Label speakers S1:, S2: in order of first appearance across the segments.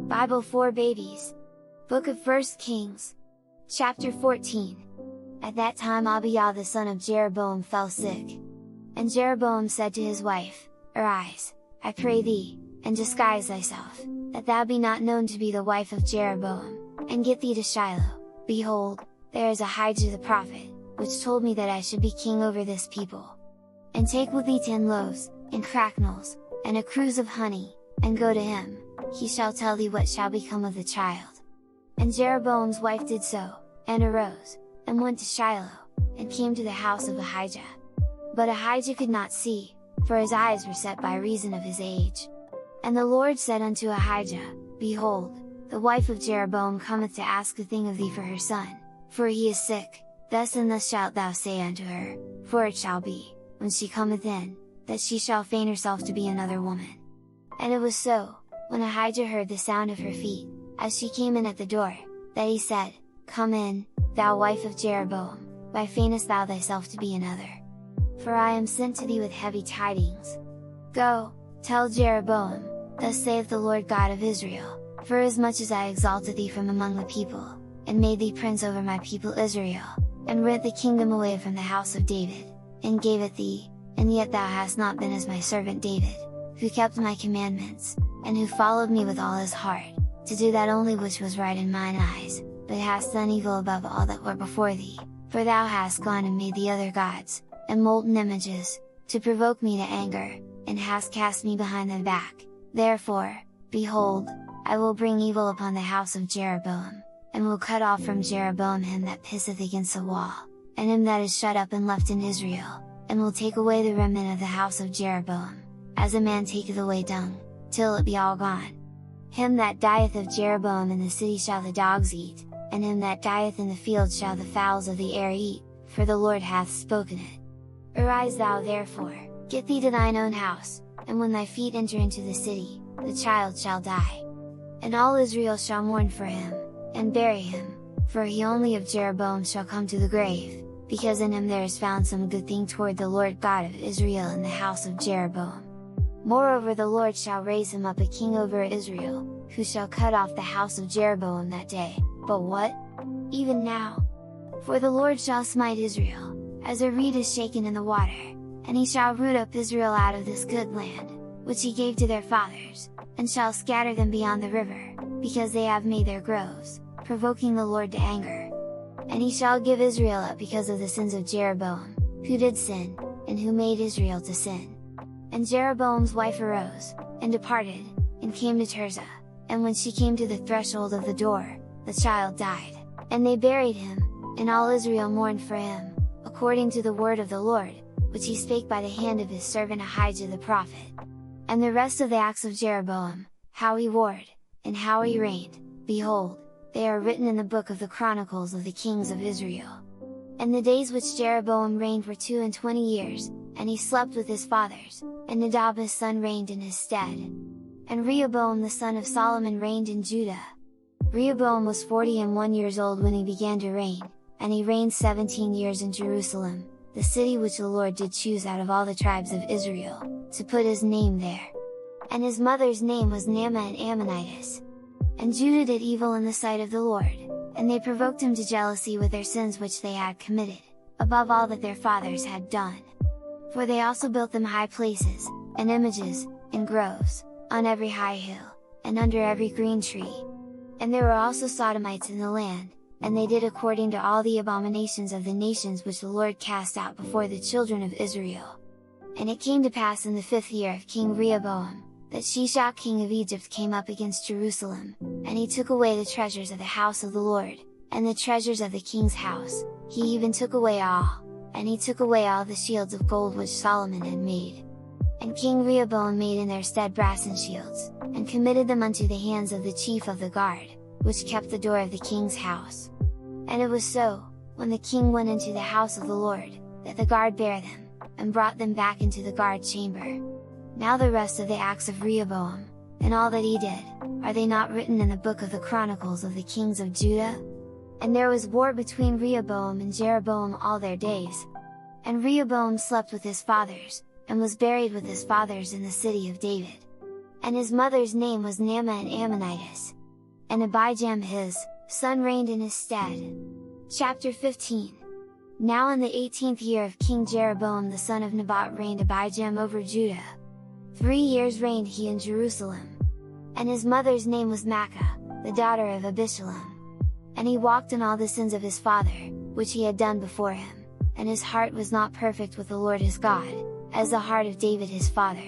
S1: Bible4babies. Book of 1 Kings. Chapter 14. At that time Abijah the son of Jeroboam fell sick. And Jeroboam said to his wife, Arise, I pray thee, and disguise thyself, that thou be not known to be the wife of Jeroboam, and get thee to Shiloh. Behold, there is Ahijah the prophet, which told me that I should be king over this people. And take with thee 10 loaves, and cracknels, and a cruse of honey, and go to him, he shall tell thee what shall become of the child. And Jeroboam's wife did so, and arose, and went to Shiloh, and came to the house of Ahijah. But Ahijah could not see, for his eyes were set by reason of his age. And the Lord said unto Ahijah, Behold, the wife of Jeroboam cometh to ask a thing of thee for her son, for he is sick, thus and thus shalt thou say unto her, for it shall be, when she cometh in, that she shall feign herself to be another woman. And it was so, when Ahijah heard the sound of her feet, as she came in at the door, that he said, Come in, thou wife of Jeroboam, why feignest thou thyself to be another? For I am sent to thee with heavy tidings. Go, tell Jeroboam, thus saith the Lord God of Israel, forasmuch as I exalted thee from among the people, and made thee prince over my people Israel, and rent the kingdom away from the house of David, and gave it thee, and yet thou hast not been as my servant David, who kept my commandments, and who followed me with all his heart, to do that only which was right in mine eyes, but hast done evil above all that were before thee, for thou hast gone and made thee other gods, and molten images, to provoke me to anger, and hast cast me behind thy back. Therefore, behold, I will bring evil upon the house of Jeroboam, and will cut off from Jeroboam him that pisseth against the wall, and him that is shut up and left in Israel, and will take away the remnant of the house of Jeroboam, as a man taketh away dung, till it be all gone. Him that dieth of Jeroboam in the city shall the dogs eat, and him that dieth in the field shall the fowls of the air eat, for the Lord hath spoken it. Arise thou therefore, get thee to thine own house, and when thy feet enter into the city, the child shall die. And all Israel shall mourn for him, and bury him, for he only of Jeroboam shall come to the grave, because in him there is found some good thing toward the Lord God of Israel in the house of Jeroboam. Moreover the Lord shall raise him up a king over Israel, who shall cut off the house of Jeroboam that day. But what? Even now? For the Lord shall smite Israel, as a reed is shaken in the water, and he shall root up Israel out of this good land, which he gave to their fathers, and shall scatter them beyond the river, because they have made their groves, provoking the Lord to anger. And he shall give Israel up because of the sins of Jeroboam, who did sin, and who made Israel to sin. And Jeroboam's wife arose, and departed, and came to Tirzah, and when she came to the threshold of the door, the child died, and they buried him, and all Israel mourned for him, according to the word of the Lord, which he spake by the hand of his servant Ahijah the prophet. And the rest of the acts of Jeroboam, how he warred, and how he reigned, behold, they are written in the book of the Chronicles of the Kings of Israel. And the days which Jeroboam reigned were 22 years, and he slept with his fathers, and Nadab his son reigned in his stead. And Rehoboam the son of Solomon reigned in Judah. Rehoboam was 41 years old when he began to reign, and he reigned 17 years in Jerusalem, the city which the Lord did choose out of all the tribes of Israel, to put his name there. And his mother's name was Naamah an Ammonitess. And Judah did evil in the sight of the Lord, and they provoked him to jealousy with their sins which they had committed, above all that their fathers had done. For they also built them high places, and images, and groves, on every high hill, and under every green tree. And there were also Sodomites in the land, and they did according to all the abominations of the nations which the Lord cast out before the children of Israel. And it came to pass in the 5th year of King Rehoboam, that Shishak king of Egypt came up against Jerusalem, and he took away the treasures of the house of the Lord, and the treasures of the king's house, he even took away all, and he took away all the shields of gold which Solomon had made. And King Rehoboam made in their stead brassen shields, and committed them unto the hands of the chief of the guard, which kept the door of the king's house. And it was so, when the king went into the house of the Lord, that the guard bare them, and brought them back into the guard chamber. Now the rest of the acts of Rehoboam, and all that he did, are they not written in the book of the Chronicles of the Kings of Judah? And there was war between Rehoboam and Jeroboam all their days. And Rehoboam slept with his fathers, and was buried with his fathers in the city of David. And his mother's name was Naamah an Ammonitess. and Abijam his son reigned in his stead. Chapter 15. Now in the 18th year of King Jeroboam the son of Nebat reigned Abijam over Judah. 3 years reigned he in Jerusalem. And his mother's name was Maachah, the daughter of Abishalom. And he walked in all the sins of his father, which he had done before him, and his heart was not perfect with the Lord his God, as the heart of David his father.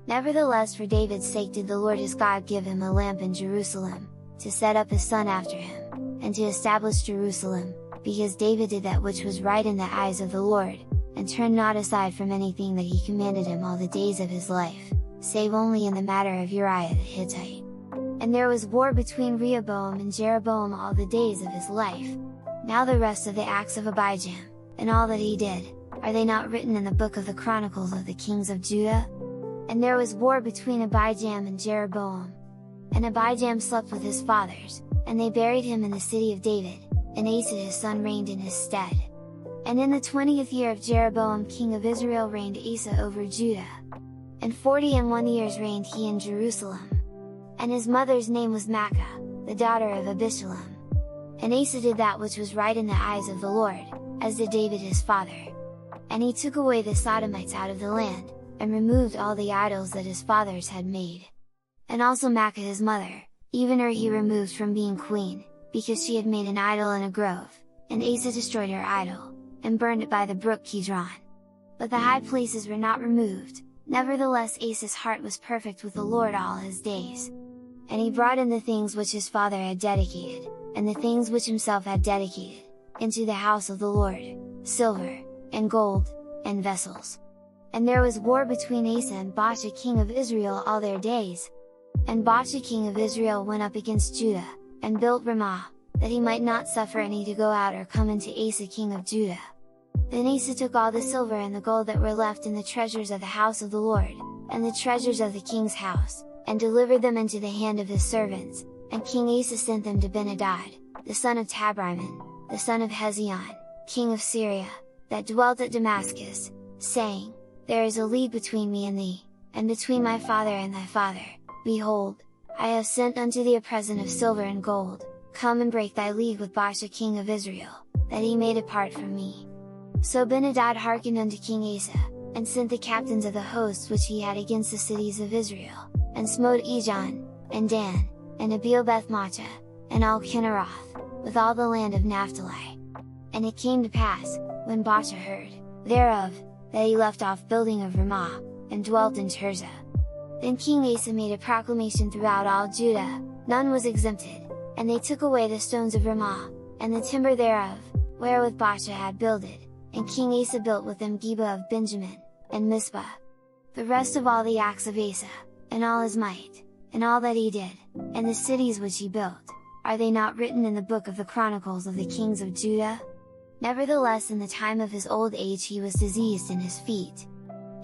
S1: Nevertheless for David's sake did the Lord his God give him a lamp in Jerusalem, to set up his son after him, and to establish Jerusalem, because David did that which was right in the eyes of the Lord, and turned not aside from anything that he commanded him all the days of his life, save only in the matter of Uriah the Hittite. And there was war between Rehoboam and Jeroboam all the days of his life. Now the rest of the acts of Abijam, and all that he did, are they not written in the book of the Chronicles of the kings of Judah? And there was war between Abijam and Jeroboam. And Abijam slept with his fathers, and they buried him in the city of David, and Asa his son reigned in his stead. And in the 20th year of Jeroboam king of Israel reigned Asa over Judah. And 41 years reigned he in Jerusalem. And his mother's name was Maachah, the daughter of Abishalom. And Asa did that which was right in the eyes of the Lord, as did David his father. And he took away the Sodomites out of the land, and removed all the idols that his fathers had made. And also Maachah his mother, even her he removed from being queen, because she had made an idol in a grove, and Asa destroyed her idol, and burned it by the brook Kidron. But the high places were not removed, nevertheless Asa's heart was perfect with the Lord all his days. And he brought in the things which his father had dedicated, and the things which himself had dedicated, into the house of the Lord, silver, and gold, and vessels. And there was war between Asa and Baasha king of Israel all their days. And Baasha king of Israel went up against Judah, and built Ramah, that he might not suffer any to go out or come into Asa king of Judah. Then Asa took all the silver and the gold that were left in the treasures of the house of the Lord, and the treasures of the king's house, and delivered them into the hand of his servants, and King Asa sent them to Ben-Hadad, the son of Tabrimmon, the son of Hezion, king of Syria, that dwelt at Damascus, saying, There is a league between me and thee, and between my father and thy father. Behold, I have sent unto thee a present of silver and gold, come and break thy league with Baasha king of Israel, that he may depart from me. So Ben-Hadad hearkened unto King Asa, and sent the captains of the hosts which he had against the cities of Israel, and smote Ijon, and Dan, and Abeel-Beth-Maachah, and all Kinneroth, with all the land of Naphtali. And it came to pass, when Baasha heard thereof, that he left off building of Ramah, and dwelt in Tirzah. Then King Asa made a proclamation throughout all Judah, none was exempted, and they took away the stones of Ramah, and the timber thereof, wherewith Baasha had builded, and King Asa built with them Geba of Benjamin, and Mizpah. The rest of all the acts of Asa, and all his might, and all that he did, and the cities which he built, are they not written in the book of the Chronicles of the kings of Judah? Nevertheless in the time of his old age he was diseased in his feet.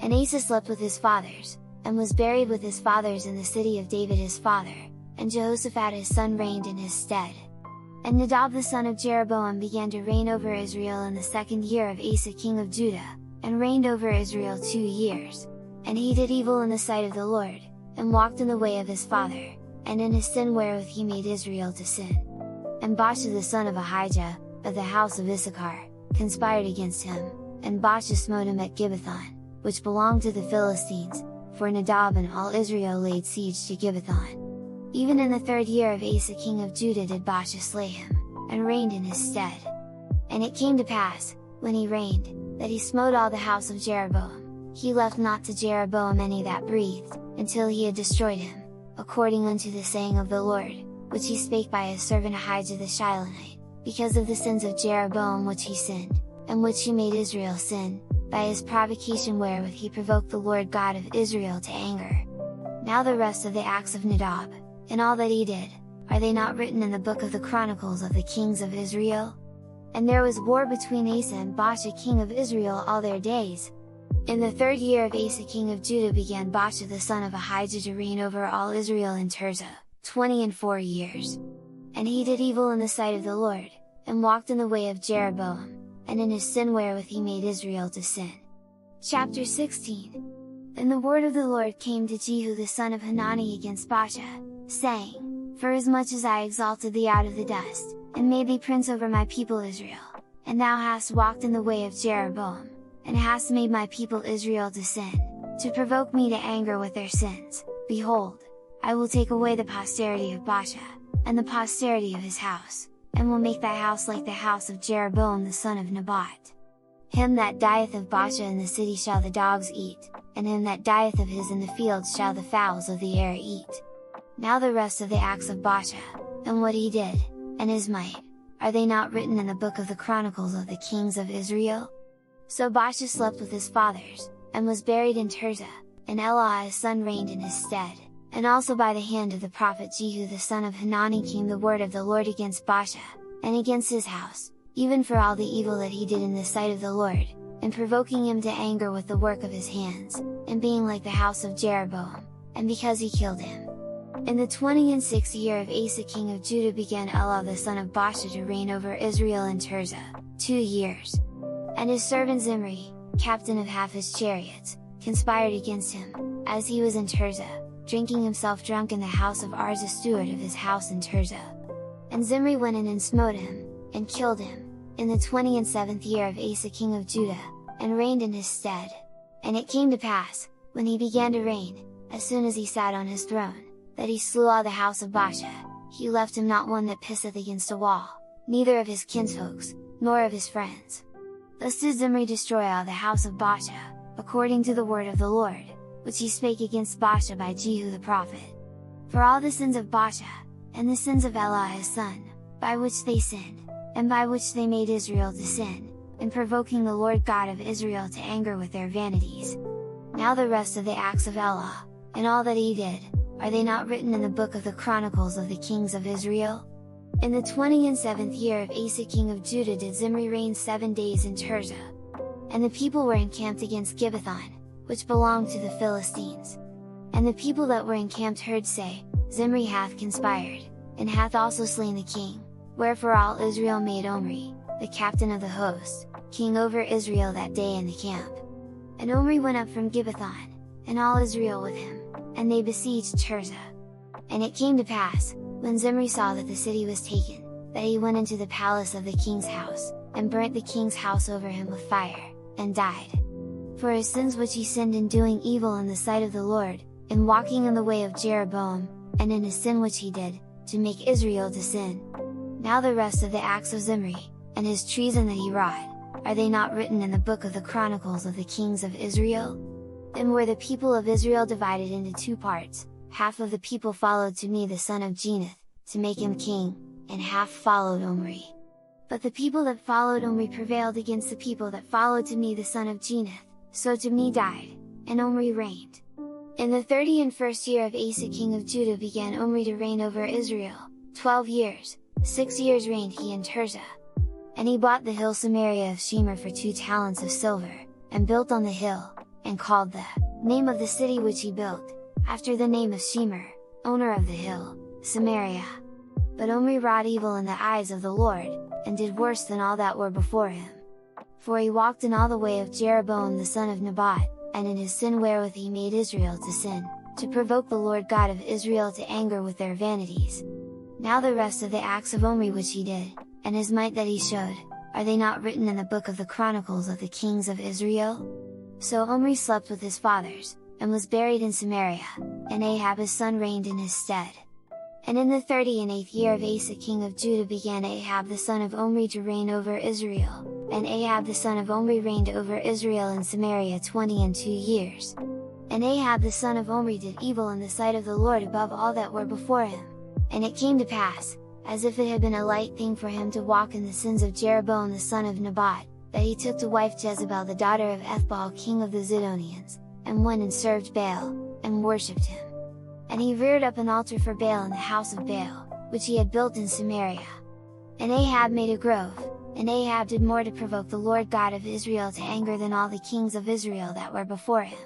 S1: And Asa slept with his fathers, and was buried with his fathers in the city of David his father, and Jehoshaphat his son reigned in his stead. And Nadab the son of Jeroboam began to reign over Israel in the 2nd year of Asa king of Judah, and reigned over Israel 2 years. And he did evil in the sight of the Lord, and walked in the way of his father, and in his sin wherewith he made Israel to sin. And Baasha the son of Ahijah, of the house of Issachar, conspired against him, and Baasha smote him at Gibbethon, which belonged to the Philistines, for Nadab and all Israel laid siege to Gibbethon. Even in the 3rd year of Asa king of Judah did Baasha slay him, and reigned in his stead. And it came to pass, when he reigned, that he smote all the house of Jeroboam, he left not to Jeroboam any that breathed, until he had destroyed him, according unto the saying of the Lord, which he spake by his servant Ahijah the Shilonite, because of the sins of Jeroboam which he sinned, and which he made Israel sin, by his provocation wherewith he provoked the Lord God of Israel to anger. Now the rest of the acts of Nadab, and all that he did, are they not written in the book of the Chronicles of the kings of Israel? And there was war between Asa and Baasha king of Israel all their days. In the 3rd year of Asa king of Judah began Baasha the son of Ahijah to reign over all Israel in Tirzah, 24 years. And he did evil in the sight of the Lord, and walked in the way of Jeroboam, and in his sin wherewith he made Israel to sin. Chapter 16. Then the word of the Lord came to Jehu the son of Hanani against Baasha, saying, Forasmuch as I exalted thee out of the dust, and made thee prince over my people Israel, and thou hast walked in the way of Jeroboam, and hast made my people Israel to sin, to provoke me to anger with their sins, behold, I will take away the posterity of Baasha, and the posterity of his house, and will make thy house like the house of Jeroboam the son of Nebat. Him that dieth of Baasha in the city shall the dogs eat, and him that dieth of his in the fields shall the fowls of the air eat. Now the rest of the acts of Baasha, and what he did, and his might, are they not written in the book of the Chronicles of the kings of Israel? So Baasha slept with his fathers, and was buried in Tirzah, and Elisha his son reigned in his stead, and also by the hand of the prophet Jehu the son of Hanani came the word of the Lord against Baasha, and against his house, even for all the evil that he did in the sight of the Lord, and provoking him to anger with the work of his hands, and being like the house of Jeroboam, and because he killed him. In the 26th year of Asa king of Judah began Elisha the son of Baasha to reign over Israel in Tirzah, 2 years. And his servant Zimri, captain of half his chariots, conspired against him, as he was in Tirzah, drinking himself drunk in the house of Arza steward of his house in Tirzah. And Zimri went in and smote him, and killed him, in the 27th year of Asa king of Judah, and reigned in his stead. And it came to pass, when he began to reign, as soon as he sat on his throne, that he slew all the house of Baasha, he left him not one that pisseth against a wall, neither of his kinsfolks, nor of his friends. Thus did Zimri destroy all the house of Baasha, according to the word of the Lord, which he spake against Baasha by Jehu the prophet. For all the sins of Baasha, and the sins of Elisha his son, by which they sinned, and by which they made Israel to sin, in provoking the Lord God of Israel to anger with their vanities. Now the rest of the acts of Elisha, and all that he did, are they not written in the book of the Chronicles of the kings of Israel? In the 27th year of Asa king of Judah did Zimri reign 7 days in Tirzah. And the people were encamped against Gibbethon, which belonged to the Philistines. And the people that were encamped heard say, Zimri hath conspired, and hath also slain the king, wherefore all Israel made Omri, the captain of the host, king over Israel that day in the camp. And Omri went up from Gibbethon, and all Israel with him, and they besieged Tirzah. And it came to pass, when Zimri saw that the city was taken, that he went into the palace of the king's house, and burnt the king's house over him with fire, and died. For his sins which he sinned in doing evil in the sight of the Lord, in walking in the way of Jeroboam, and in his sin which he did, to make Israel to sin. Now the rest of the acts of Zimri, and his treason that he wrought, are they not written in the book of the Chronicles of the kings of Israel? Then were the people of Israel divided into 2 parts, half of the people followed to me the son of Jenath, to make him king, and half followed Omri. But the people that followed Omri prevailed against the people that followed to me the son of Jenath, so to me died, and Omri reigned. In the 31st year of Asa king of Judah began Omri to reign over Israel, 12 years, 6 years reigned he in Tirzah. And he bought the hill Samaria of Shemer for 2 talents of silver, and built on the hill, and called the name of the city which he built, after the name of Shemer, owner of the hill, Samaria. But Omri wrought evil in the eyes of the Lord, and did worse than all that were before him. For he walked in all the way of Jeroboam the son of Nebat, and in his sin wherewith he made Israel to sin, to provoke the Lord God of Israel to anger with their vanities. Now the rest of the acts of Omri which he did, and his might that he showed, are they not written in the book of the Chronicles of the kings of Israel? So Omri slept with his fathers, and was buried in Samaria, and Ahab his son reigned in his stead. And in the 38th year of Asa king of Judah began Ahab the son of Omri to reign over Israel, and Ahab the son of Omri reigned over Israel in Samaria 22 years. And Ahab the son of Omri did evil in the sight of the Lord above all that were before him. And it came to pass, as if it had been a light thing for him to walk in the sins of Jeroboam the son of Nebat, that he took to wife Jezebel the daughter of Ethbaal king of the Zidonians, and went and served Baal, and worshipped him. And he reared up an altar for Baal in the house of Baal, which he had built in Samaria. And Ahab made a grove, and Ahab did more to provoke the Lord God of Israel to anger than all the kings of Israel that were before him.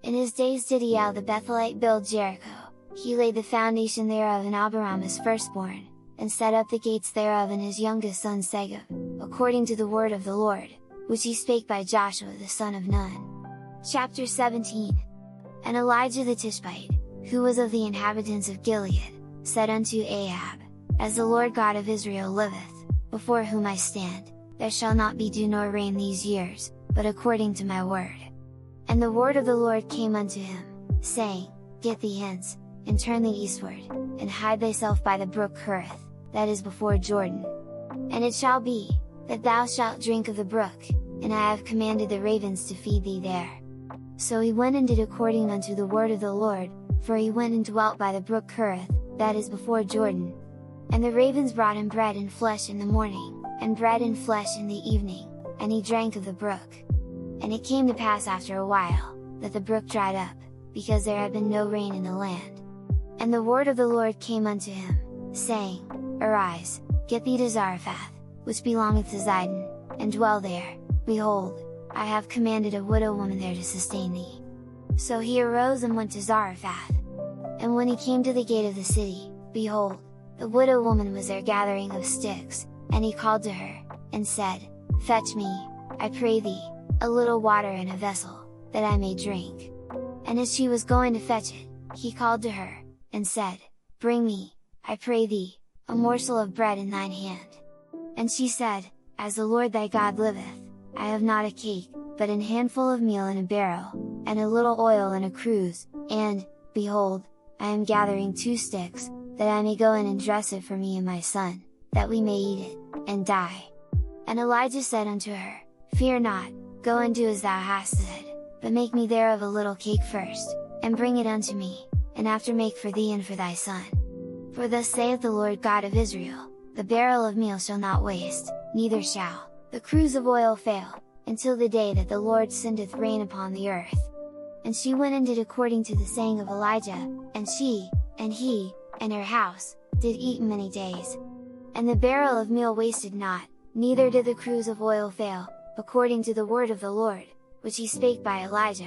S1: In his days did Hiel the Bethelite build Jericho, he laid the foundation thereof, and Abiram his firstborn, and set up the gates thereof, and his youngest son Segub, according to the word of the Lord, which he spake by Joshua the son of Nun. Chapter 17. And Elijah the Tishbite, who was of the inhabitants of Gilead, said unto Ahab, As the Lord God of Israel liveth, before whom I stand, there shall not be dew nor rain these years, but according to my word. And the word of the Lord came unto him, saying, Get thee hence, and turn thee eastward, and hide thyself by the brook Cherith, that is before Jordan. And it shall be, that thou shalt drink of the brook, and I have commanded the ravens to feed thee there. So he went and did according unto the word of the Lord, for he went and dwelt by the brook Cherith, that is before Jordan. And the ravens brought him bread and flesh in the morning, and bread and flesh in the evening, and he drank of the brook. And it came to pass after a while, that the brook dried up, because there had been no rain in the land. And the word of the Lord came unto him, saying, Arise, get thee to Zarephath, which belongeth to Zidon, and dwell there, behold, I have commanded a widow woman there to sustain thee. So he arose and went to Zarephath. And when he came to the gate of the city, behold, the widow woman was there gathering of sticks, and he called to her, and said, Fetch me, I pray thee, a little water in a vessel, that I may drink. And as she was going to fetch it, he called to her, and said, Bring me, I pray thee, a morsel of bread in thine hand. And she said, As the Lord thy God liveth, I have not a cake, but an handful of meal in a barrel, and a little oil in a cruse, and, behold, I am gathering 2 sticks, that I may go in and dress it for me and my son, that we may eat it, and die. And Elijah said unto her, Fear not, go and do as thou hast said, but make me thereof a little cake first, and bring it unto me, and after make for thee and for thy son. For thus saith the Lord God of Israel, The barrel of meal shall not waste, neither shall the cruse of oil fail, until the day that the Lord sendeth rain upon the earth. And she went and did according to the saying of Elijah, and she, and he, and her house, did eat many days. And the barrel of meal wasted not, neither did the cruse of oil fail, according to the word of the Lord, which he spake by Elijah.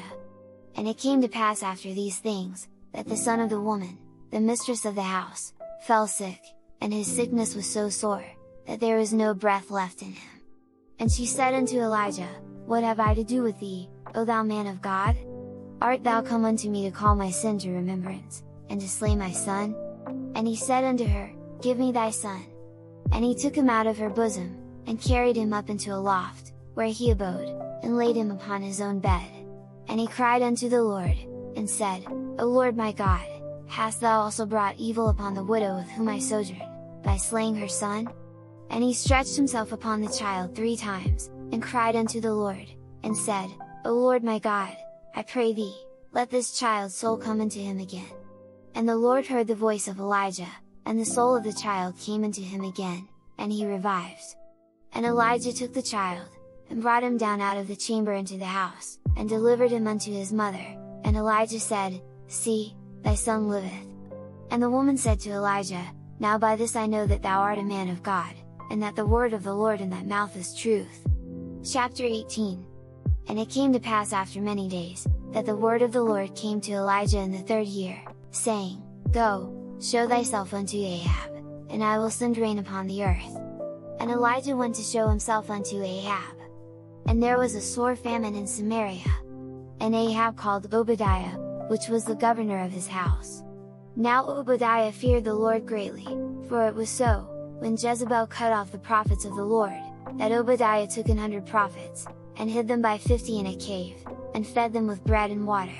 S1: And it came to pass after these things, that the son of the woman, the mistress of the house, fell sick, and his sickness was so sore, that there was no breath left in him. And she said unto Elijah, What have I to do with thee, O thou man of God? Art thou come unto me to call my sin to remembrance, and to slay my son? And he said unto her, Give me thy son. And he took him out of her bosom, and carried him up into a loft, where he abode, and laid him upon his own bed. And he cried unto the Lord, and said, O Lord my God, hast thou also brought evil upon the widow with whom I sojourn, by slaying her son? And he stretched himself upon the child 3 times, and cried unto the Lord, and said, O Lord my God, I pray thee, let this child's soul come into him again. And the Lord heard the voice of Elijah, and the soul of the child came into him again, and he revived. And Elijah took the child, and brought him down out of the chamber into the house, and delivered him unto his mother, and Elijah said, See, thy son liveth. And the woman said to Elijah, Now by this I know that thou art a man of God, and that the word of the Lord in thy mouth is truth. Chapter 18. And it came to pass after many days, that the word of the Lord came to Elijah in the 3rd year, saying, Go, show thyself unto Ahab, and I will send rain upon the earth. And Elijah went to show himself unto Ahab. And there was a sore famine in Samaria. And Ahab called Obadiah, which was the governor of his house. Now Obadiah feared the Lord greatly, for it was so, when Jezebel cut off the prophets of the Lord, that Obadiah took 100 prophets, and hid them by 50 in a cave, and fed them with bread and water.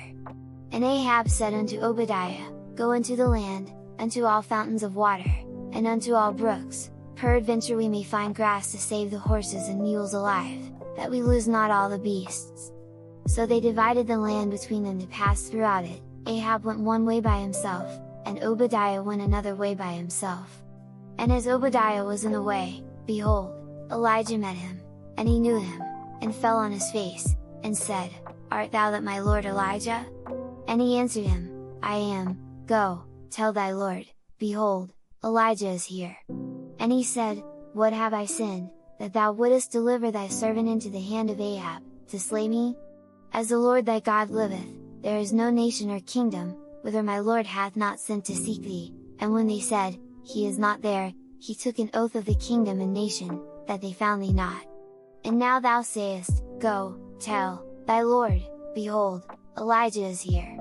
S1: And Ahab said unto Obadiah, Go into the land, unto all fountains of water, and unto all brooks, peradventure we may find grass to save the horses and mules alive, that we lose not all the beasts. So they divided the land between them to pass throughout it. Ahab went one way by himself, and Obadiah went another way by himself. And as Obadiah was in the way, behold, Elijah met him, and he knew him, and fell on his face, and said, Art thou that my lord Elijah? And he answered him, I am, go, tell thy lord, behold, Elijah is here. And he said, What have I sinned, that thou wouldest deliver thy servant into the hand of Ahab, to slay me? As the Lord thy God liveth, there is no nation or kingdom, whither my lord hath not sent to seek thee. And when they said, He is not there, he took an oath of the kingdom and nation, that they found thee not. And now thou sayest, Go, tell thy lord, behold, Elijah is here.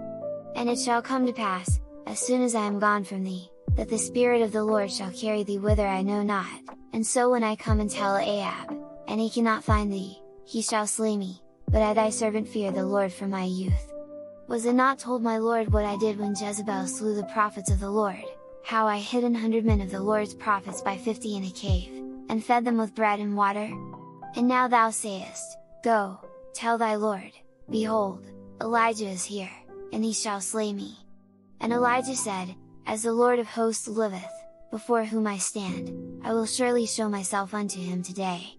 S1: And it shall come to pass, as soon as I am gone from thee, that the Spirit of the Lord shall carry thee whither I know not, and so when I come and tell Ahab, and he cannot find thee, he shall slay me, but I thy servant fear the Lord from my youth. Was it not told my Lord what I did when Jezebel slew the prophets of the Lord, how I hid 100 men of the Lord's prophets by 50 in a cave, and fed them with bread and water? And now thou sayest, Go, tell thy Lord, behold, Elijah is here, and he shall slay me. And Elijah said, As the Lord of hosts liveth, before whom I stand, I will surely show myself unto him today.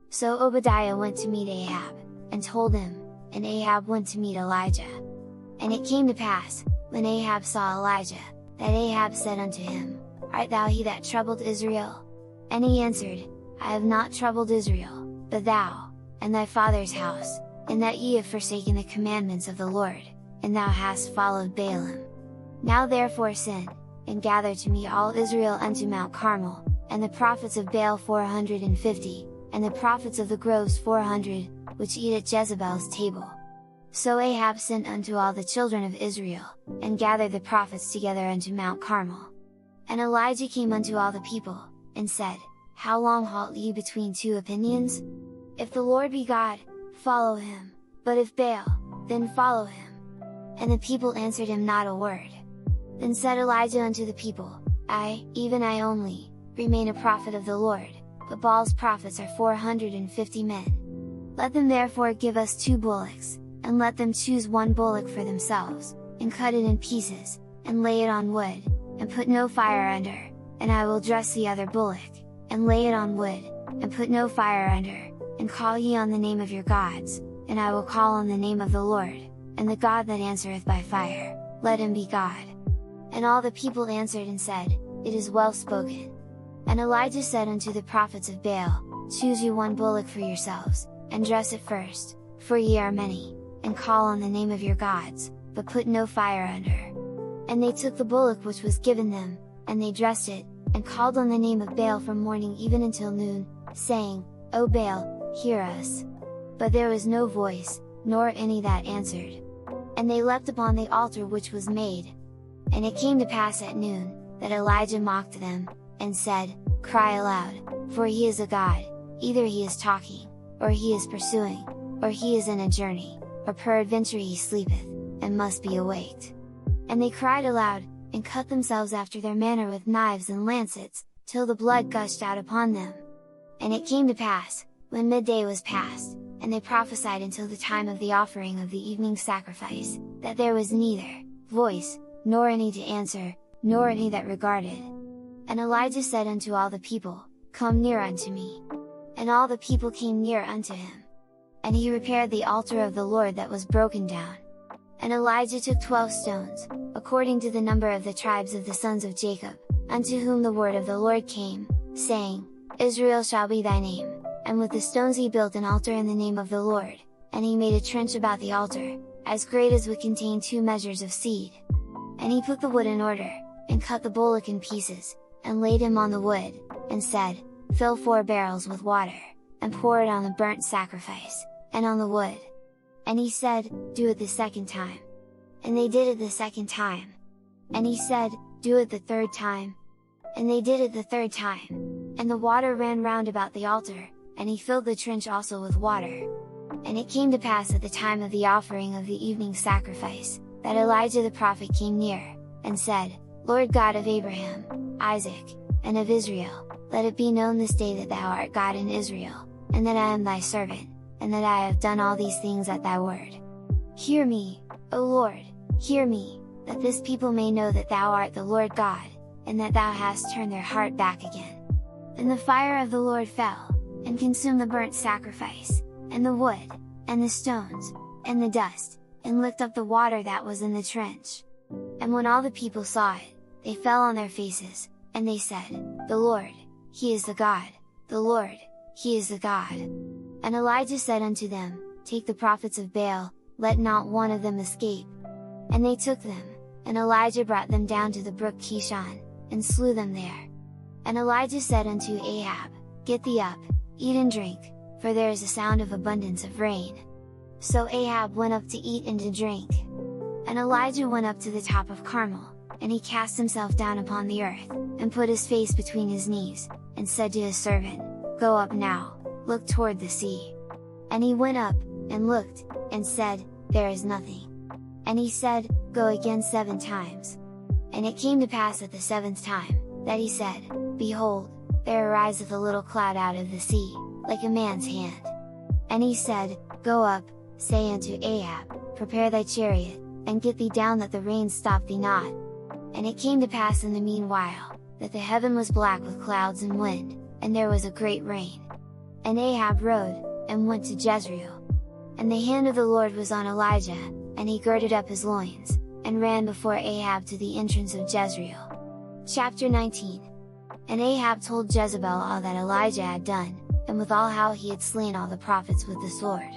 S1: So Obadiah went to meet Ahab, and told him, and Ahab went to meet Elijah. And it came to pass, when Ahab saw Elijah, that Ahab said unto him, Art thou he that troubled Israel? And he answered, I have not troubled Israel, but thou, and thy father's house, in that ye have forsaken the commandments of the Lord, and thou hast followed Baalim. Now therefore send, and gather to me all Israel unto Mount Carmel, and the prophets of Baal 450, and the prophets of the groves 400, which eat at Jezebel's table. So Ahab sent unto all the children of Israel, and gathered the prophets together unto Mount Carmel. And Elijah came unto all the people, and said, How long halt ye between two opinions? If the Lord be God, follow him, but if Baal, then follow him. And the people answered him not a word. Then said Elijah unto the people, I, even I only, remain a prophet of the Lord, but Baal's prophets are 450 men. Let them therefore give us 2 bullocks, and let them choose 1 bullock for themselves, and cut it in pieces, and lay it on wood, and put no fire under, and I will dress the other bullock, and lay it on wood, and put no fire under, and call ye on the name of your gods, and I will call on the name of the Lord, and the God that answereth by fire, let him be God. And all the people answered and said, It is well spoken. And Elijah said unto the prophets of Baal, Choose you 1 bullock for yourselves, and dress it first, for ye are many, and call on the name of your gods, but put no fire under. And they took the bullock which was given them, and they dressed it, and called on the name of Baal from morning even until noon, saying, O Baal, hear us! But there was no voice, nor any that answered. And they leapt upon the altar which was made. And it came to pass at noon, that Elijah mocked them, and said, Cry aloud, for he is a god, either he is talking, or he is pursuing, or he is in a journey, or peradventure he sleepeth, and must be awaked. And they cried aloud, and cut themselves after their manner with knives and lancets, till the blood gushed out upon them. And it came to pass, when midday was past, and they prophesied until the time of the offering of the evening sacrifice, that there was neither voice, nor any to answer, nor any that regarded. And Elijah said unto all the people, Come near unto me. And all the people came near unto him. And he repaired the altar of the Lord that was broken down. And Elijah took 12 stones, according to the number of the tribes of the sons of Jacob, unto whom the word of the Lord came, saying, Israel shall be thy name. And with the stones he built an altar in the name of the Lord, and he made a trench about the altar, as great as would contain 2 measures of seed. And he put the wood in order, and cut the bullock in pieces, and laid him on the wood, and said, Fill 4 barrels with water, and pour it on the burnt sacrifice, and on the wood. And he said, Do it the 2nd time. And they did it the 2nd time. And he said, Do it the 3rd time. And they did it the 3rd time. And the water ran round about the altar, and he filled the trench also with water. And it came to pass at the time of the offering of the evening sacrifice, that Elijah the prophet came near, and said, Lord God of Abraham, Isaac, and of Israel, let it be known this day that thou art God in Israel, and that I am thy servant, and that I have done all these things at thy word. Hear me, O Lord, hear me, that this people may know that thou art the Lord God, and that thou hast turned their heart back again. And the fire of the Lord fell, and consumed the burnt sacrifice, and the wood, and the stones, and the dust, and licked up the water that was in the trench. And when all the people saw it, they fell on their faces, and they said, The Lord, He is the God, the Lord, He is the God. And Elijah said unto them, Take the prophets of Baal, let not one of them escape. And they took them, and Elijah brought them down to the brook Kishon, and slew them there. And Elijah said unto Ahab, Get thee up, eat and drink, for there is a sound of abundance of rain. So Ahab went up to eat and to drink. And Elijah went up to the top of Carmel, and he cast himself down upon the earth, and put his face between his knees, and said to his servant, "Go up now, look toward the sea." And he went up, and looked, and said, "There is nothing." And he said, "Go again 7 times. And it came to pass at the 7th time, that he said, Behold, there ariseth a little cloud out of the sea, like a man's hand. And he said, Go up, say unto Ahab, Prepare thy chariot, and get thee down that the rain stop thee not." And it came to pass in the meanwhile, that the heaven was black with clouds and wind, and there was a great rain. And Ahab rode, and went to Jezreel. And the hand of the Lord was on Elijah, and he girded up his loins, and ran before Ahab to the entrance of Jezreel. Chapter 19. And Ahab told Jezebel all that Elijah had done, and withal how he had slain all the prophets with the sword.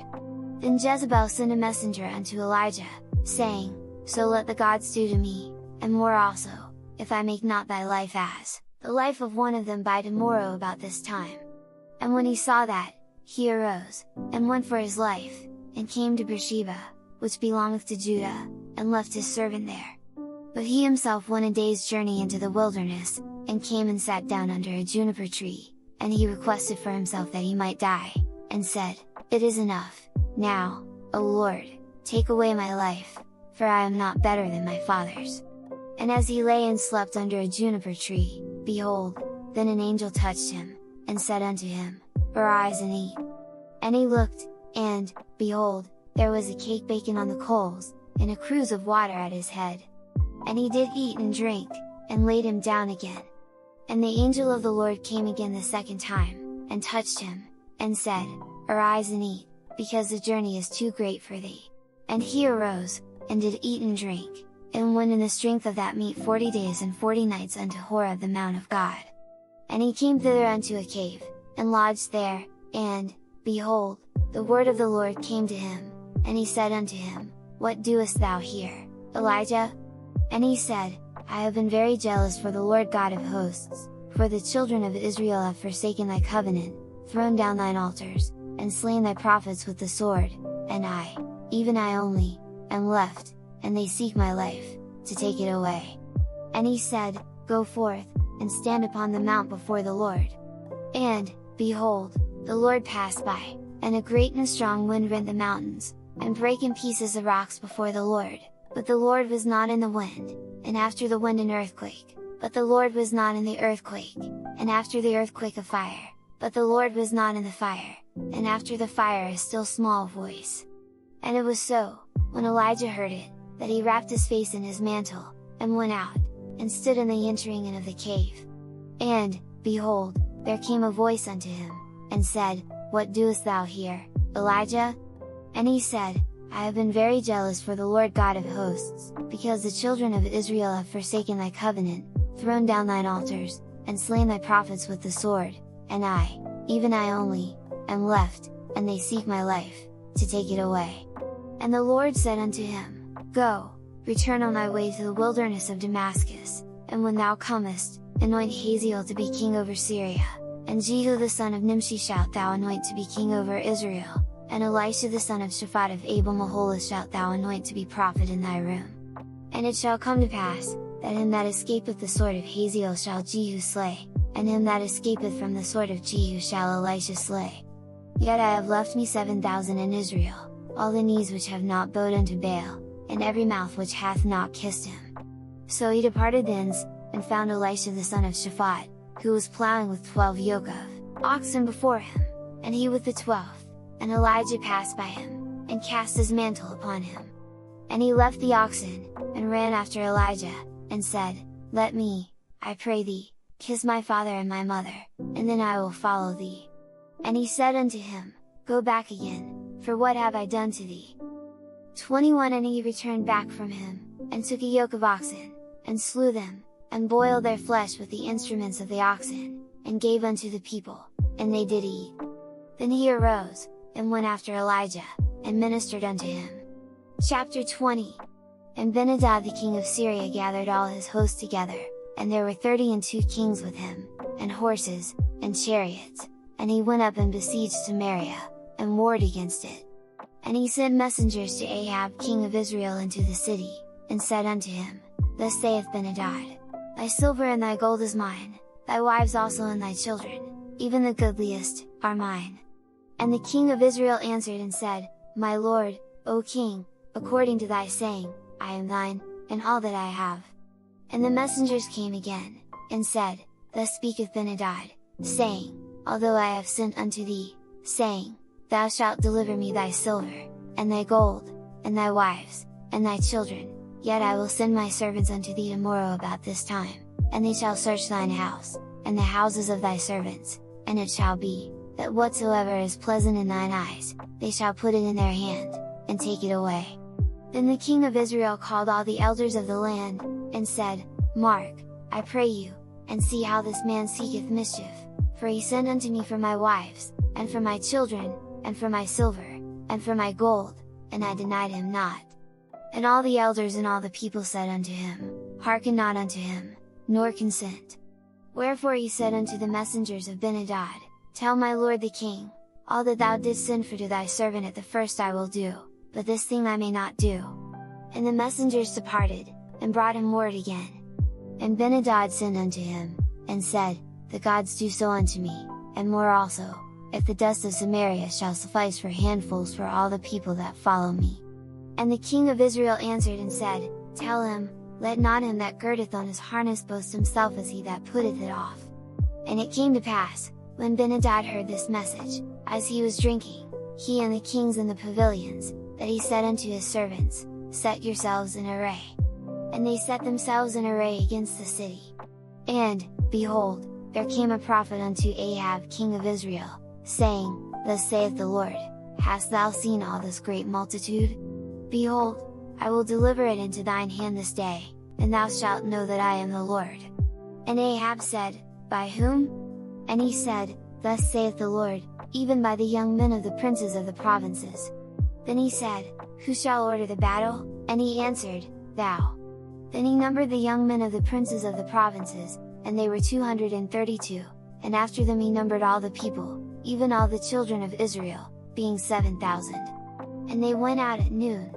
S1: Then Jezebel sent a messenger unto Elijah, saying, "So let the gods do to me, and more also, if I make not thy life as the life of one of them by tomorrow about this time." And when he saw that, he arose, and went for his life, and came to Beersheba, which belongeth to Judah, and left his servant there. But he himself went a day's journey into the wilderness, and came and sat down under a juniper tree, and he requested for himself that he might die, and said, "It is enough, now, O Lord, take away my life, for I am not better than my fathers." And as he lay and slept under a juniper tree, behold, then an angel touched him, and said unto him, "Arise and eat." And he looked, and, behold, there was a cake baken on the coals, and a cruse of water at his head. And he did eat and drink, and laid him down again. And the angel of the Lord came again the 2nd time, and touched him, and said, "Arise and eat, because the journey is too great for thee." And he arose, and did eat and drink, and went in the strength of that meat 40 days and 40 nights unto Horeb the mount of God. And he came thither unto a cave, and lodged there, and, behold, the word of the Lord came to him, and he said unto him, "What doest thou here, Elijah?" And he said, "I have been very jealous for the Lord God of hosts, for the children of Israel have forsaken thy covenant, thrown down thine altars, and slain thy prophets with the sword, and I, even I only, am left, and they seek my life, to take it away." And he said, "Go forth, and stand upon the mount before the Lord." And, behold, the Lord passed by, and a great and strong wind rent the mountains, and brake in pieces the rocks before the Lord, but the Lord was not in the wind, and after the wind an earthquake, but the Lord was not in the earthquake, and after the earthquake a fire, but the Lord was not in the fire, and after the fire a still small voice. And it was so, when Elijah heard it, that he wrapped his face in his mantle, and went out, and stood in the entering in of the cave. And, behold, there came a voice unto him, and said, "What doest thou here, Elijah?" And he said, "I have been very jealous for the Lord God of hosts, because the children of Israel have forsaken thy covenant, thrown down thine altars, and slain thy prophets with the sword, and I, even I only, am left, and they seek my life, to take it away." And the Lord said unto him, "Go, return on thy way to the wilderness of Damascus, and when thou comest, anoint Hazael to be king over Syria, and Jehu the son of Nimshi shalt thou anoint to be king over Israel, and Elisha the son of Shaphat of Abel-Meholah shalt thou anoint to be prophet in thy room. And it shall come to pass, that him that escapeth the sword of Hazael shall Jehu slay, and him that escapeth from the sword of Jehu shall Elisha slay. Yet I have left me 7,000 in Israel, all the knees which have not bowed unto Baal, and every mouth which hath not kissed him." So he departed thence, and found Elisha the son of Shaphat, who was plowing with 12 yoke of oxen before him, and he with the 12th, and Elijah passed by him, and cast his mantle upon him. And he left the oxen, and ran after Elijah, and said, "Let me, I pray thee, kiss my father and my mother, and then I will follow thee." And he said unto him, "Go back again, for what have I done to thee?" 21 And he returned back from him, and took a yoke of oxen, and slew them, and boiled their flesh with the instruments of the oxen, and gave unto the people, and they did eat. Then he arose, and went after Elijah, and ministered unto him. Chapter 20. And Ben-hadad the king of Syria gathered all his host together, and there were 32 kings with him, and horses, and chariots, and he went up and besieged Samaria, and warred against it. And he sent messengers to Ahab king of Israel into the city, and said unto him, thus saith Ben-Hadad, thy silver and thy gold is mine, thy wives also and thy children, even the goodliest, are mine. And the king of Israel answered and said, My lord, O king, according to thy saying, I am thine, and all that I have. And the messengers came again, and said, Thus speaketh Ben-Hadad, saying, Although I have sent unto thee, saying, Thou shalt deliver me thy silver, and thy gold, and thy wives, and thy children, yet I will send my servants unto thee tomorrow about this time, and they shall search thine house, and the houses of thy servants, and it shall be, that whatsoever is pleasant in thine eyes, they shall put it in their hand, and take it away. Then the king of Israel called all the elders of the land, and said, Mark, I pray you, and see how this man seeketh mischief, for he sent unto me for my wives, and for my children, and for my silver, and for my gold, and I denied him not. And all the elders and all the people said unto him, Hearken not unto him, nor consent. Wherefore he said unto the messengers of Ben-Hadad, Tell my lord the king, all that thou didst send for to thy servant at the first I will do, but this thing I may not do. And the messengers departed, and brought him word again. And Ben-Hadad sent unto him, and said, The gods do so unto me, and more also, if the dust of Samaria shall suffice for handfuls for all the people that follow me. And the king of Israel answered and said, Tell him, let not him that girdeth on his harness boast himself as he that putteth it off. And it came to pass, when Ben-Hadad heard this message, as he was drinking, he and the kings in the pavilions, that he said unto his servants, Set yourselves in array. And they set themselves in array against the city. And, behold, there came a prophet unto Ahab king of Israel, saying, Thus saith the Lord, Hast thou seen all this great multitude? Behold, I will deliver it into thine hand this day, and thou shalt know that I am the Lord. And Ahab said, By whom? And he said, Thus saith the Lord, even by the young men of the princes of the provinces. Then he said, Who shall order the battle? And he answered, Thou. Then he numbered the young men of the princes of the provinces, and they were 232, and after them he numbered all the people, even all the children of Israel, being 7,000. And they went out at noon.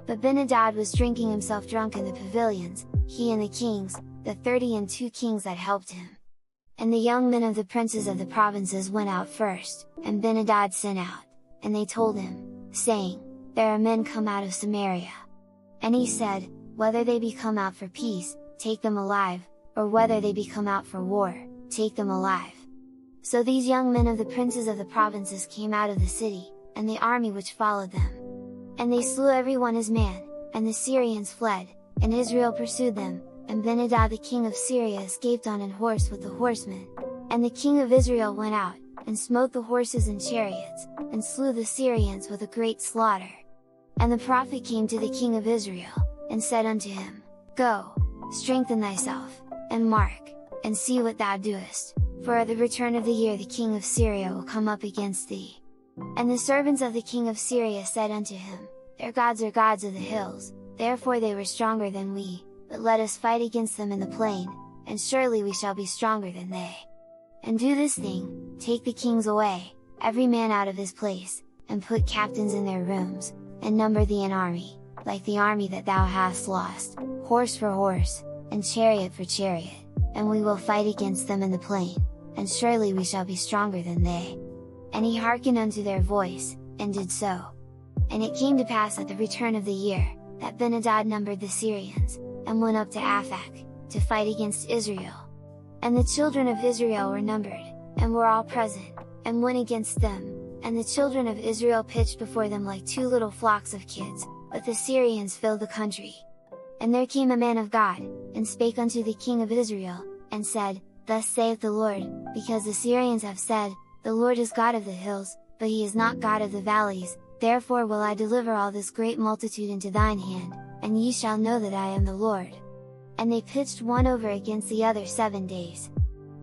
S1: But Ben-Hadad was drinking himself drunk in the pavilions, he and the kings, the 32 kings that helped him. And the young men of the princes of the provinces went out first, and Ben-Hadad sent out, and they told him, saying, There are men come out of Samaria. And he said, Whether they be come out for peace, take them alive, or whether they be come out for war, take them alive. So these young men of the princes of the provinces came out of the city, and the army which followed them. And they slew every one his man, and the Syrians fled, and Israel pursued them, and Ben-Hadad the king of Syria escaped on an horse with the horsemen. And the king of Israel went out, and smote the horses and chariots, and slew the Syrians with a great slaughter. And the prophet came to the king of Israel, and said unto him, Go, strengthen thyself, and mark, and see what thou doest, for at the return of the year the king of Syria will come up against thee. And the servants of the king of Syria said unto him, Their gods are gods of the hills, therefore they were stronger than we, but let us fight against them in the plain, and surely we shall be stronger than they. And do this thing, take the kings away, every man out of his place, and put captains in their rooms, and number thee an army, like the army that thou hast lost, horse for horse, and chariot for chariot, and we will fight against them in the plain, and surely we shall be stronger than they. And he hearkened unto their voice, and did so. And it came to pass at the return of the year, that Ben-Hadad numbered the Syrians, and went up to Aphek, to fight against Israel. And the children of Israel were numbered, and were all present, and went against them, and the children of Israel pitched before them like two little flocks of kids, but the Syrians filled the country. And there came a man of God, and spake unto the king of Israel, and said, Thus saith the Lord, because the Syrians have said, The Lord is God of the hills, but he is not God of the valleys, therefore will I deliver all this great multitude into thine hand, and ye shall know that I am the Lord. And they pitched one over against the other 7 days.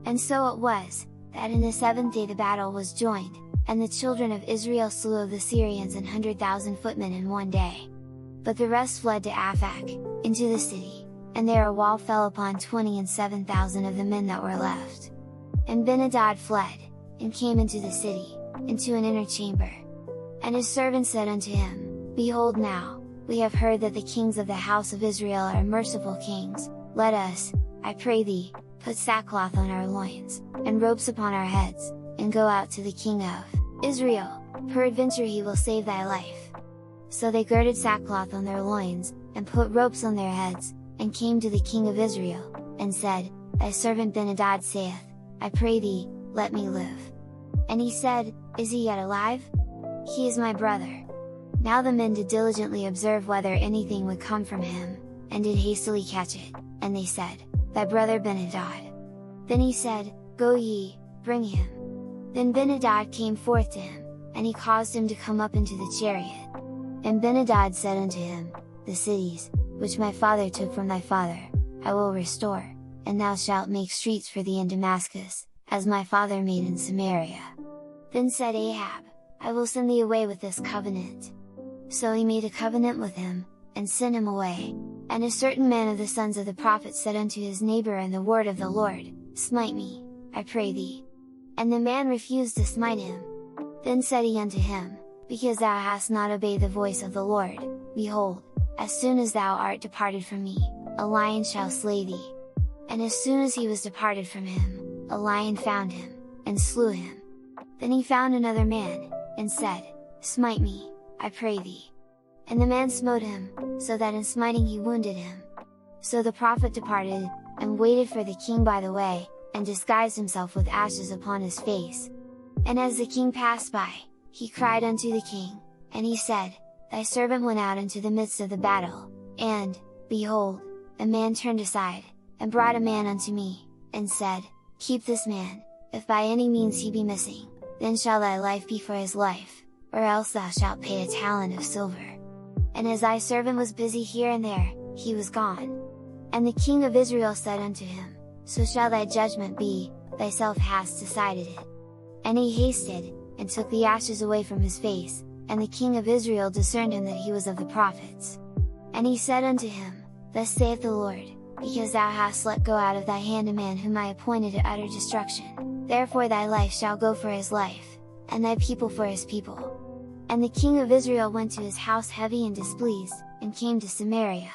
S1: And so it was, that in the 7th day the battle was joined, and the children of Israel slew of the Syrians 100,000 footmen in one day. But the rest fled to Aphek, into the city, and there a wall fell upon 27,000 of the men that were left. And Ben-Hadad fled, and came into the city, into an inner chamber. And his servants said unto him, Behold now, we have heard that the kings of the house of Israel are merciful kings, let us, I pray thee, put sackcloth on our loins, and ropes upon our heads, and go out to the king of Israel, peradventure he will save thy life. So they girded sackcloth on their loins, and put ropes on their heads, and came to the king of Israel, and said, Thy servant Ben-hadad saith, I pray thee, let me live. And he said, Is he yet alive? He is my brother. Now the men did diligently observe whether anything would come from him, and did hastily catch it, and they said, Thy brother Ben-hadad. Then he said, Go ye, bring him. Then Ben-hadad came forth to him, and he caused him to come up into the chariot. And Ben-hadad said unto him, The cities, which my father took from thy father, I will restore, and thou shalt make streets for thee in Damascus, as my father made in Samaria. Then said Ahab, I will send thee away with this covenant. So he made a covenant with him, and sent him away. And a certain man of the sons of the prophets said unto his neighbor in the word of the Lord, Smite me, I pray thee. And the man refused to smite him. Then said he unto him, Because thou hast not obeyed the voice of the Lord, behold, as soon as thou art departed from me, a lion shall slay thee. And as soon as he was departed from him, a lion found him, and slew him. Then he found another man, and said, Smite me, I pray thee. And the man smote him, so that in smiting he wounded him. So the prophet departed, and waited for the king by the way, and disguised himself with ashes upon his face. And as the king passed by, he cried unto the king, and he said, Thy servant went out into the midst of the battle, and, behold, a man turned aside, and brought a man unto me, and said, Keep this man, if by any means he be missing, then shall thy life be for his life, or else thou shalt pay a talent of silver. And as thy servant was busy here and there, he was gone. And the king of Israel said unto him, So shall thy judgment be, thyself hast decided it. And he hasted, and took the ashes away from his face, and the king of Israel discerned him that he was of the prophets. And he said unto him, Thus saith the Lord, Because thou hast let go out of thy hand a man whom I appointed to utter destruction, therefore thy life shall go for his life, and thy people for his people. And the king of Israel went to his house heavy and displeased, and came to Samaria.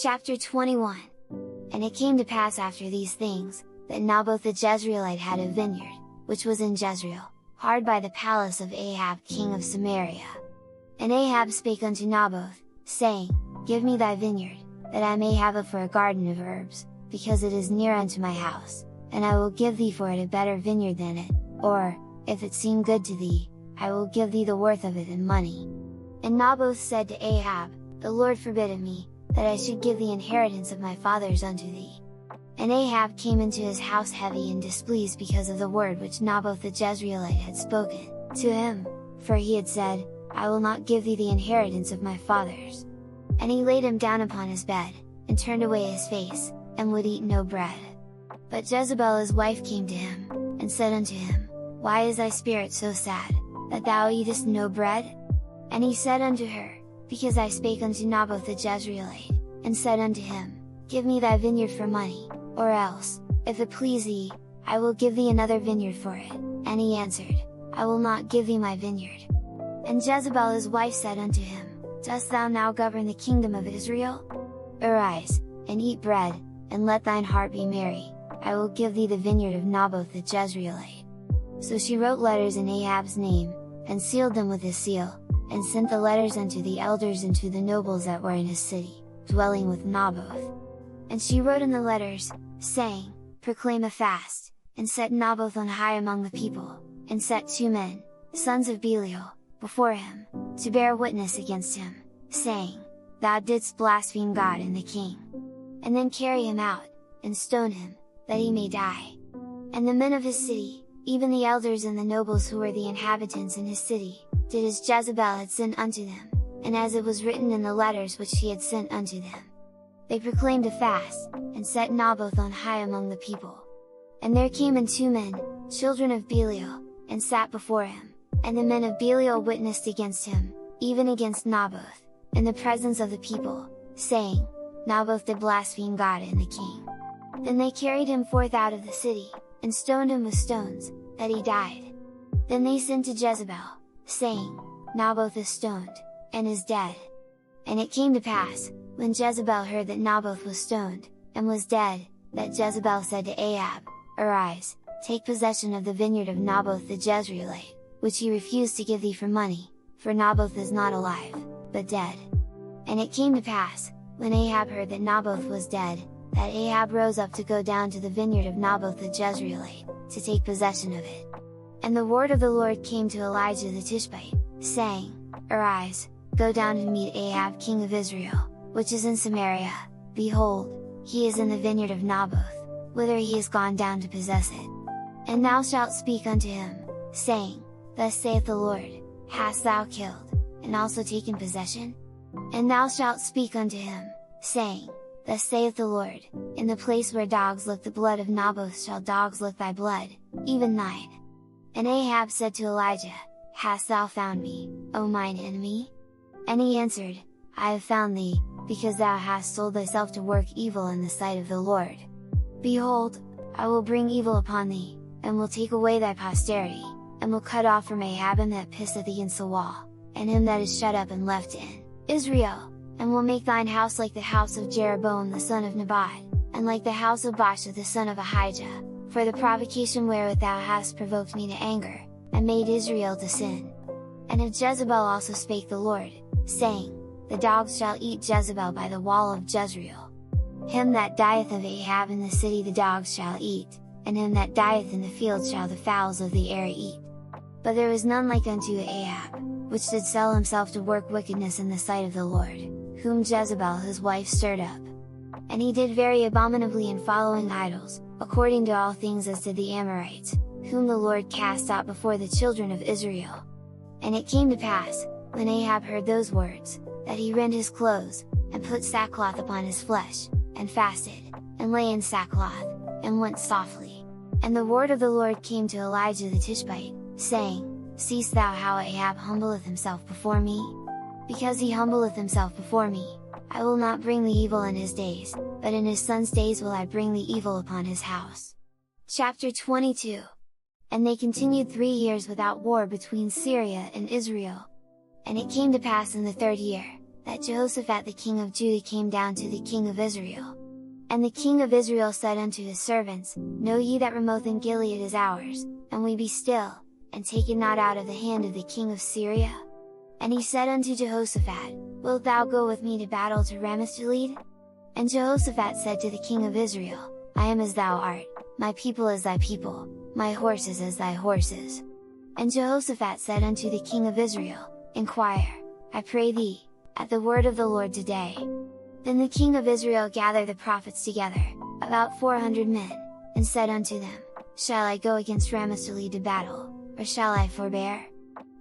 S1: Chapter 21. And it came to pass after these things, that Naboth the Jezreelite had a vineyard, which was in Jezreel, hard by the palace of Ahab king of Samaria. And Ahab spake unto Naboth, saying, Give me thy vineyard, that I may have it for a garden of herbs, because it is near unto my house, and I will give thee for it a better vineyard than it, or, if it seem good to thee, I will give thee the worth of it in money. And Naboth said to Ahab, The Lord forbid of me, that I should give the inheritance of my fathers unto thee. And Ahab came into his house heavy and displeased because of the word which Naboth the Jezreelite had spoken to him, for he had said, I will not give thee the inheritance of my fathers. And he laid him down upon his bed, and turned away his face, and would eat no bread. But Jezebel his wife came to him, and said unto him, Why is thy spirit so sad, that thou eatest no bread? And he said unto her, Because I spake unto Naboth the Jezreelite, and said unto him, Give me thy vineyard for money, or else, if it please thee, I will give thee another vineyard for it. And he answered, I will not give thee my vineyard. And Jezebel his wife said unto him, Dost thou now govern the kingdom of Israel? Arise, and eat bread, and let thine heart be merry, I will give thee the vineyard of Naboth the Jezreelite. So she wrote letters in Ahab's name, and sealed them with his seal, and sent the letters unto the elders and to the nobles that were in his city, dwelling with Naboth. And she wrote in the letters, saying, Proclaim a fast, and set Naboth on high among the people, and set 2 men, sons of Belial, before him, to bear witness against him, saying, Thou didst blaspheme God and the king. And then carry him out, and stone him, that he may die. And the men of his city, even the elders and the nobles who were the inhabitants in his city, did as Jezebel had sent unto them, and as it was written in the letters which she had sent unto them. They proclaimed a fast, and set Naboth on high among the people. And there came in 2 men, children of Belial, and sat before him, and the men of Belial witnessed against him, even against Naboth, in the presence of the people, saying, Naboth did blaspheme God and the king. Then they carried him forth out of the city, and stoned him with stones, that he died. Then they sent to Jezebel, saying, Naboth is stoned, and is dead. And it came to pass, when Jezebel heard that Naboth was stoned, and was dead, that Jezebel said to Ahab, Arise, take possession of the vineyard of Naboth the Jezreelite, which he refused to give thee for money, for Naboth is not alive, but dead. And it came to pass, when Ahab heard that Naboth was dead, that Ahab rose up to go down to the vineyard of Naboth the Jezreelite, to take possession of it. And the word of the Lord came to Elijah the Tishbite, saying, Arise, go down to meet Ahab king of Israel, which is in Samaria, behold, he is in the vineyard of Naboth, whither he is gone down to possess it. And thou shalt speak unto him, saying, Thus saith the Lord, Hast thou killed, and also taken possession? And thou shalt speak unto him, saying, Thus saith the Lord, In the place where dogs lick the blood of Naboth shall dogs lick thy blood, even thine. And Ahab said to Elijah, Hast thou found me, O mine enemy? And he answered, I have found thee, because thou hast sold thyself to work evil in the sight of the Lord. Behold, I will bring evil upon thee, and will take away thy posterity, and will cut off from Ahab him that pisseth against the wall, and him that is shut up and left in Israel, and will make thine house like the house of Jeroboam the son of Nebat, and like the house of Baasha the son of Ahijah, for the provocation wherewith thou hast provoked me to anger, and made Israel to sin. And of Jezebel also spake the Lord, saying, The dogs shall eat Jezebel by the wall of Jezreel. Him that dieth of Ahab in the city the dogs shall eat, and him that dieth in the field shall the fowls of the air eat. But there was none like unto Ahab, which did sell himself to work wickedness in the sight of the Lord, whom Jezebel his wife stirred up. And he did very abominably in following idols, according to all things as did the Amorites, whom the Lord cast out before the children of Israel. And it came to pass, when Ahab heard those words, that he rent his clothes, and put sackcloth upon his flesh, and fasted, and lay in sackcloth, and went softly. And the word of the Lord came to Elijah the Tishbite, saying, Seest thou how Ahab humbleth himself before me? Because he humbleth himself before me, I will not bring the evil in his days, but in his son's days will I bring the evil upon his house. Chapter 22. And they continued 3 years without war between Syria and Israel. And it came to pass in the 3rd year, that Jehoshaphat the king of Judah came down to the king of Israel. And the king of Israel said unto his servants, Know ye that Ramoth in Gilead is ours, and we be still, and take it not out of the hand of the king of Syria? And he said unto Jehoshaphat, Wilt thou go with me to battle to Ramoth-Gilead? And Jehoshaphat said to the king of Israel, I am as thou art, my people as thy people, my horses as thy horses. And Jehoshaphat said unto the king of Israel, Inquire, I pray thee, at the word of the Lord today. Then the king of Israel gathered the prophets together, about 400 men, and said unto them, Shall I go against Ramoth-Gilead to battle, or shall I forbear?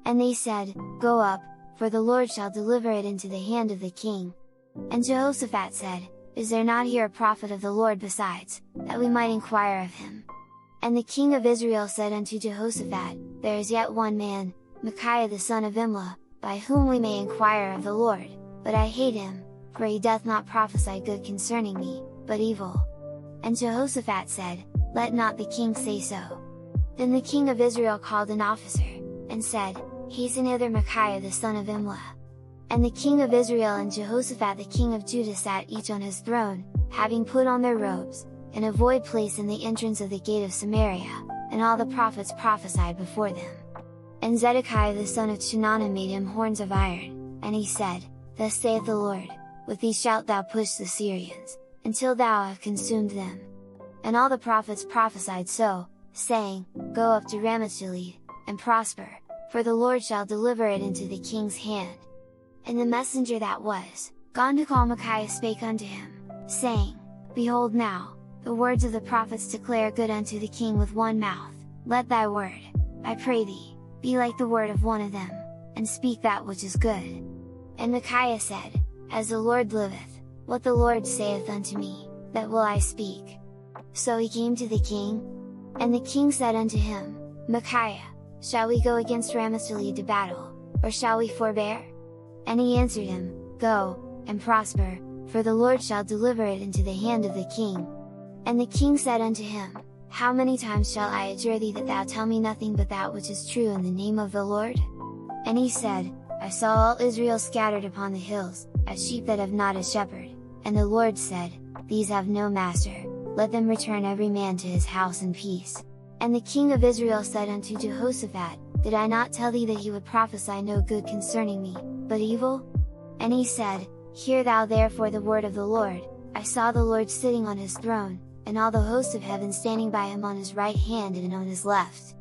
S1: And they said, Go up, for the Lord shall deliver it into the hand of the king. And Jehoshaphat said, Is there not here a prophet of the Lord besides, that we might inquire of him? And the king of Israel said unto Jehoshaphat, There is yet one man, Micaiah the son of Imlah, by whom we may inquire of the Lord, but I hate him, for he doth not prophesy good concerning me, but evil. And Jehoshaphat said, Let not the king say so. Then the king of Israel called an officer, and said, Hasten hither Micaiah the son of Imlah. And the king of Israel and Jehoshaphat the king of Judah sat each on his throne, having put on their robes, in a void place in the entrance of the gate of Samaria, and all the prophets prophesied before them. And Zedekiah the son of Chenaanah made him horns of iron, and he said, Thus saith the Lord, With these shalt thou push the Syrians, until thou have consumed them. And all the prophets prophesied so, saying, Go up to Ramoth-Gilead, and prosper, for the Lord shall deliver it into the king's hand. And the messenger that was gone to call Micaiah spake unto him, saying, Behold now, the words of the prophets declare good unto the king with one mouth, let thy word, I pray thee, be like the word of one of them, and speak that which is good. And Micaiah said, As the Lord liveth, what the Lord saith unto me, that will I speak. So he came to the king. And the king said unto him, Micaiah, shall we go against Ramoth-Gilead to battle, or shall we forbear? And he answered him, Go, and prosper, for the Lord shall deliver it into the hand of the king. And the king said unto him, How many times shall I adjure thee that thou tell me nothing but that which is true in the name of the Lord? And he said, I saw all Israel scattered upon the hills, as sheep that have not a shepherd, and the Lord said, These have no master, let them return every man to his house in peace. And the king of Israel said unto Jehoshaphat, Did I not tell thee that he would prophesy no good concerning me, but evil? And he said, Hear thou therefore the word of the Lord, I saw the Lord sitting on his throne, and all the hosts of heaven standing by him on his right hand and on his left.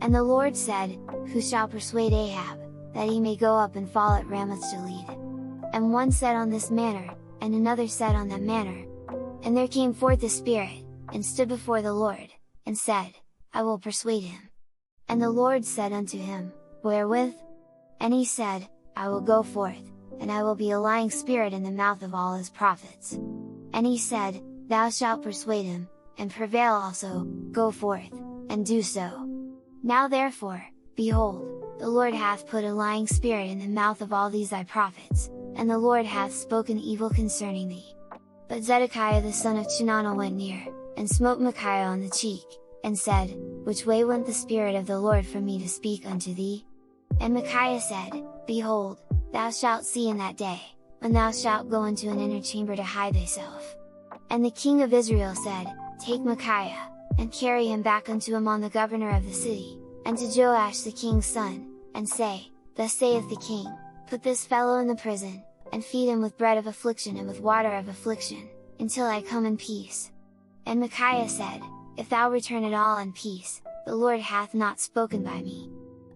S1: And the Lord said, Who shall persuade Ahab, that he may go up and fall at Ramoth-Gilead? And one said on this manner, and another said on that manner. And there came forth a spirit, and stood before the Lord, and said, I will persuade him. And the Lord said unto him, Wherewith? And he said, I will go forth, and I will be a lying spirit in the mouth of all his prophets. And he said, Thou shalt persuade him, and prevail also, go forth, and do so. Now therefore, behold, the Lord hath put a lying spirit in the mouth of all these thy prophets, and the Lord hath spoken evil concerning thee. But Zedekiah the son of Chenaanah went near, and smote Micaiah on the cheek, and said, Which way went the Spirit of the Lord from me to speak unto thee? And Micaiah said, Behold, thou shalt see in that day, when thou shalt go into an inner chamber to hide thyself. And the king of Israel said, Take Micaiah, and carry him back unto Amon the governor of the city, and to Joash the king's son, and say, Thus saith the king, Put this fellow in the prison, and feed him with bread of affliction and with water of affliction, until I come in peace. And Micaiah said, If thou return at all in peace, the Lord hath not spoken by me.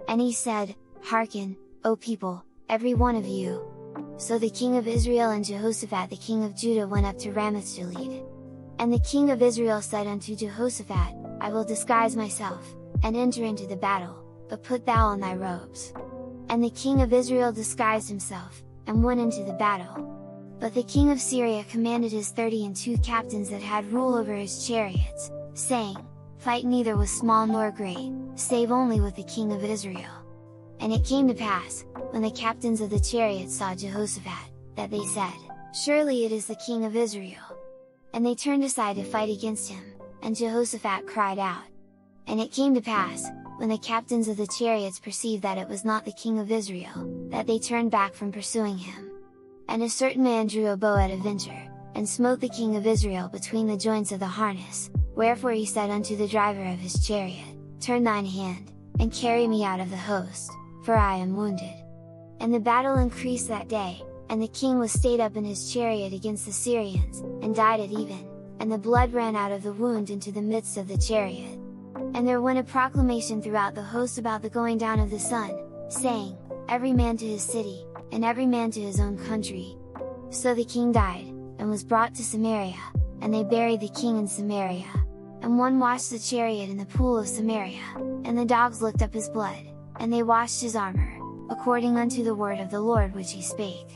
S1: And he said, Hearken, O people, every one of you. So the king of Israel and Jehoshaphat the king of Judah went up to Ramoth-Gilead. And the king of Israel said unto Jehoshaphat, I will disguise myself, and enter into the battle, but put thou on thy robes. And the king of Israel disguised himself, and went into the battle. But the king of Syria commanded his 32 captains that had rule over his chariots, saying, Fight neither with small nor great, save only with the king of Israel. And it came to pass, when the captains of the chariots saw Jehoshaphat, that they said, Surely it is the king of Israel. And they turned aside to fight against him, and Jehoshaphat cried out. And it came to pass, when the captains of the chariots perceived that it was not the king of Israel, that they turned back from pursuing him. And a certain man drew a bow at a venture, and smote the king of Israel between the joints of the harness, wherefore he said unto the driver of his chariot, Turn thine hand, and carry me out of the host, for I am wounded. And the battle increased that day, and the king was stayed up in his chariot against the Syrians, and died at even, and the blood ran out of the wound into the midst of the chariot. And there went a proclamation throughout the host about the going down of the sun, saying, Every man to his city, and every man to his own country. So the king died, and was brought to Samaria, and they buried the king in Samaria. And one washed the chariot in the pool of Samaria, and the dogs licked up his blood, and they washed his armor, according unto the word of the Lord which he spake.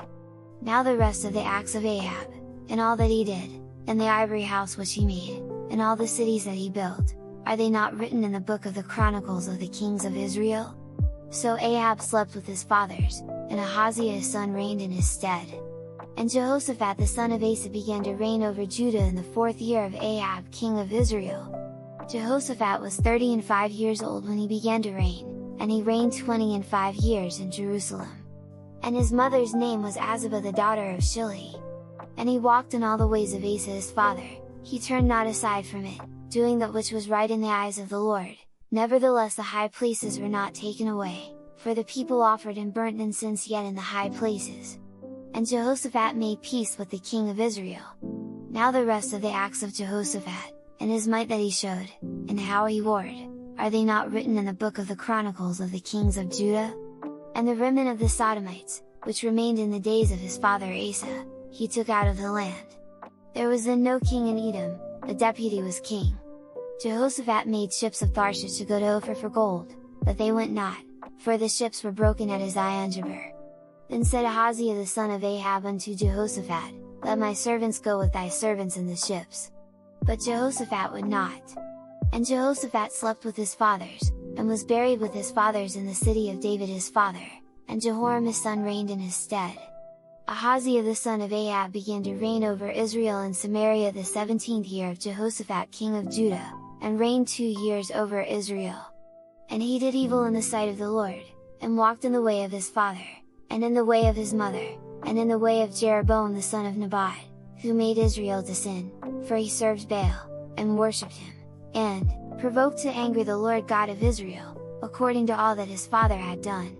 S1: Now the rest of the acts of Ahab, and all that he did, and the ivory house which he made, and all the cities that he built, are they not written in the book of the Chronicles of the kings of Israel? So Ahab slept with his fathers, and Ahaziah his son reigned in his stead. And Jehoshaphat the son of Asa began to reign over Judah in the 4th year of Ahab king of Israel. Jehoshaphat was 35 years old when he began to reign, and he reigned 25 years in Jerusalem. And his mother's name was Azubah the daughter of Shilhi. And he walked in all the ways of Asa his father, he turned not aside from it, doing that which was right in the eyes of the Lord. Nevertheless the high places were not taken away, for the people offered and burnt incense yet in the high places. And Jehoshaphat made peace with the king of Israel. Now the rest of the acts of Jehoshaphat, and his might that he showed, and how he warred, are they not written in the book of the Chronicles of the kings of Judah? And the remnant of the Sodomites, which remained in the days of his father Asa, he took out of the land. There was then no king in Edom, the deputy was king. Jehoshaphat made ships of Tarshish to go to Ophir for gold, but they went not, for the ships were broken at Ezion-Geber. Then said Ahaziah the son of Ahab unto Jehoshaphat, Let my servants go with thy servants in the ships. But Jehoshaphat would not. And Jehoshaphat slept with his fathers, and was buried with his fathers in the city of David his father, and Jehoram his son reigned in his stead. Ahaziah the son of Ahab began to reign over Israel in Samaria the 17th year of Jehoshaphat king of Judah, and reigned 2 years over Israel. And he did evil in the sight of the Lord, and walked in the way of his father, and in the way of his mother, and in the way of Jeroboam the son of Nebat, who made Israel to sin, for he served Baal, and worshipped him, and provoked to anger the Lord God of Israel, according to all that his father had done.